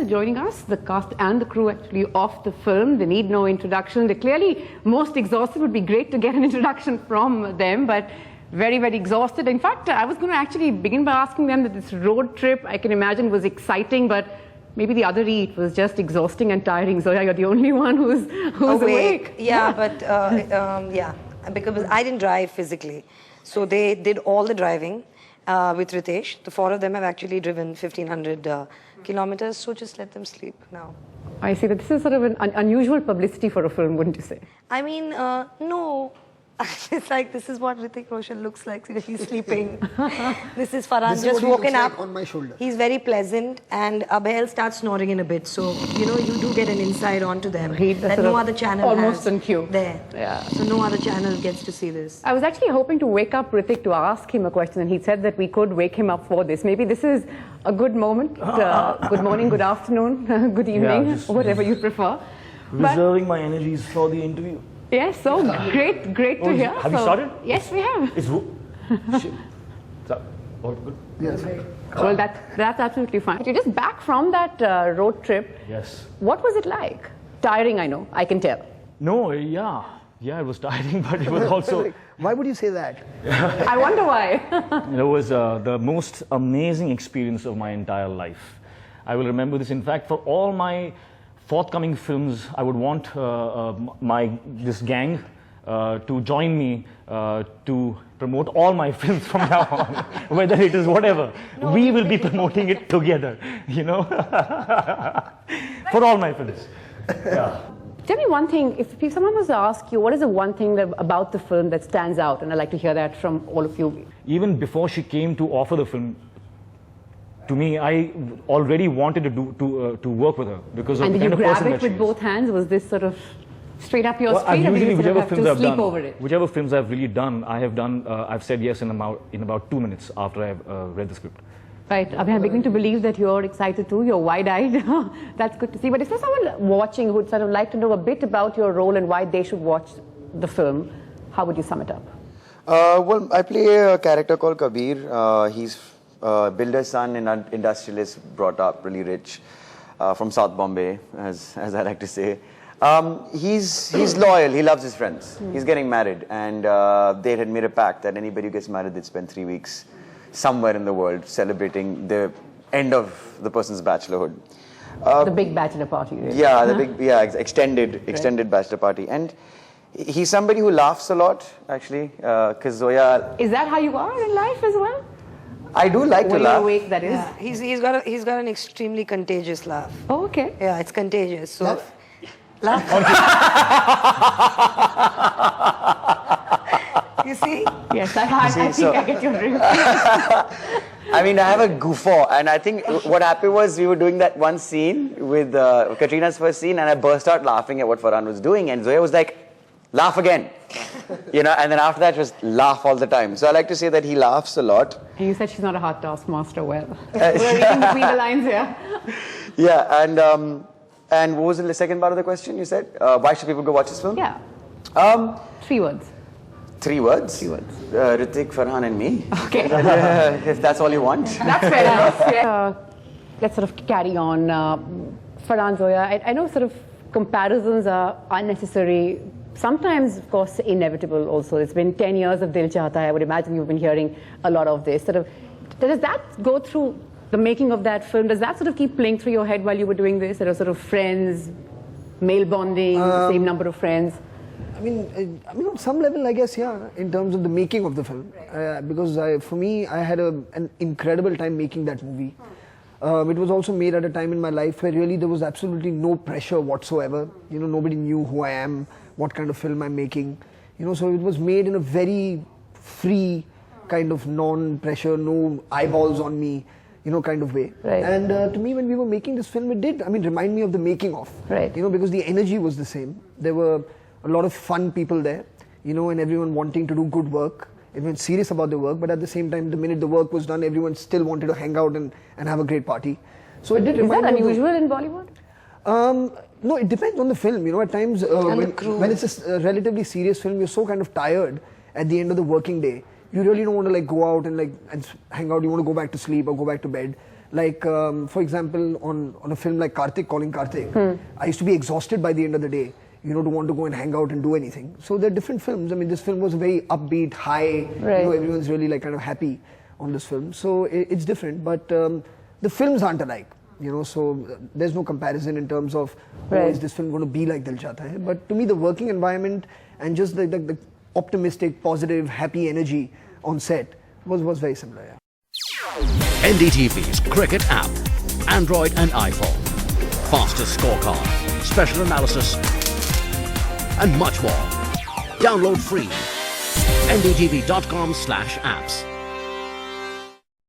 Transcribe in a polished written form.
joining us, the cast and the crew actually of the film. They need no introduction. They're clearly most exhausted. It would be great to get an introduction from them, but very, very exhausted. In fact, I was going to actually begin by asking them that this road trip, I can imagine, was exciting, but maybe the other eat was just exhausting and tiring. Zoya, you're the only one who's awake. Yeah, but yeah, because I didn't drive physically. So they did all the driving with Hrithik. The four of them have actually driven 1,500 kilometers, so just let them sleep now. I see that this is sort of an unusual publicity for a film, wouldn't you say? I mean, no. It's like, this is what Hrithik Roshan looks like. He's sleeping. This is Farhan just woken up. On my shoulder. He's very pleasant, and Abhay starts snoring in a bit. So, you know, you do get an insight onto them that no other channel almost has on cue. There. Yeah. So no other channel gets to see this. I was actually hoping to wake up Hrithik to ask him a question, and he said that we could wake him up for this. Maybe this is a good moment. Good morning, good afternoon, good evening, whatever you prefer. Reserving my energies for the interview. Yes, so great to hear. Have you started? Yes, we have. It's shit. All good? Yes. Well, that's absolutely fine. You're just back from that road trip. Yes. What was it like? Tiring, I know. I can tell. No, yeah, it was tiring, but it was also... Why would you say that? I wonder why. It was the most amazing experience of my entire life. I will remember this. In fact, for all my forthcoming films, I would want this gang to join me to promote all my films from now on, whether it is whatever. No, we will be promoting it together, you know, for all my films. Yeah. Tell me one thing, if someone was to ask you, what is the one thing about the film that stands out? And I'd like to hear that from all of you. Even before she came to offer the film, to me, I already wanted to work with her because of the kind of person that she is. And did you grab it with both hands? Was this sort of straight up your street, or did you sort of have to sleep over it? Whichever films I've really done, I've said yes in about 2 minutes after I've read the script. Right, Abhay, I'm beginning to believe that you're excited too. You're wide-eyed. That's good to see. But if there's someone watching who would sort of like to know a bit about your role and why they should watch the film, how would you sum it up? Well, I play a character called Kabir. He's builder's son and industrialist, brought up really rich, from South Bombay, as I like to say. He's loyal. He loves his friends. He's getting married, and they had made a pact that anybody who gets married, they'd spend 3 weeks somewhere in the world celebrating the end of the person's bachelorhood. The big bachelor party, really. Yeah, the big, extended bachelor party. And he's somebody who laughs a lot, actually, because Zoya... Is that how you are in life as well? I do like to laugh. When you're awake, that is. Yeah, he's got an extremely contagious laugh. Oh, okay. Yeah, it's contagious. So, laugh. You see? Yes, I think I get your drift. I mean, I have a guffaw, and I think what happened was we were doing that one scene with Katrina's first scene, and I burst out laughing at what Farhan was doing, and Zoya was like, laugh again. You know, and then after that just laugh all the time. So I like to say that he laughs a lot. And you said she's not a hard taskmaster. Well, we're reading between the lines here. Yeah, and what was the second part of the question? You said why should people go watch this film? Yeah. 3 words. 3 words. 3 words. Hrithik, Farhan, and me. Okay. If that's all you want. That's fair enough. Yeah. Let's sort of carry on. Farhan, Zoya, I know sort of comparisons are unnecessary. Sometimes, of course, inevitable also. It's been 10 years of Dil Chahta Hai. I would imagine you've been hearing a lot of this. Sort of, does that go through the making of that film? Does that sort of keep playing through your head while you were doing this? There are sort of friends, male bonding, the same number of friends. I mean, on some level, I guess, yeah, in terms of the making of the film. Because for me, I had an incredible time making that movie. It was also made at a time in my life where really there was absolutely no pressure whatsoever. You know, nobody knew who I am, what kind of film I'm making. You know, so it was made in a very free kind of non-pressure, no eyeballs on me, you know, kind of way. Right. And to me, when we were making this film, it did, remind me of the making of. Right. You know, because the energy was the same. There were a lot of fun people there, you know, and everyone wanting to do good work. Everyone serious about the work, but at the same time, the minute the work was done, everyone still wanted to hang out and have a great party. So it did remind me. Is that unusual in Bollywood? No, it depends on the film. You know, at times when it's a relatively serious film, you're so kind of tired at the end of the working day. You really don't want to like go out and hang out. You want to go back to sleep or go back to bed. Like, for example, on a film like Calling Karthik, I used to be exhausted by the end of the day, you know, to want to go and hang out and do anything. So there are different films. I mean, this film was very upbeat, high, Right. you know, everyone's really like kind of happy on this film. So it's different, but the films aren't alike, you know, so there's no comparison in terms of, Right. is this film going to be like Dil Chahta Hai? But to me, the working environment and just the optimistic, positive, happy energy on set was very similar, yeah. NDTV's cricket app, Android and iPhone. Fastest scorecard, special analysis, and much more. Download free. ndtv.com/apps.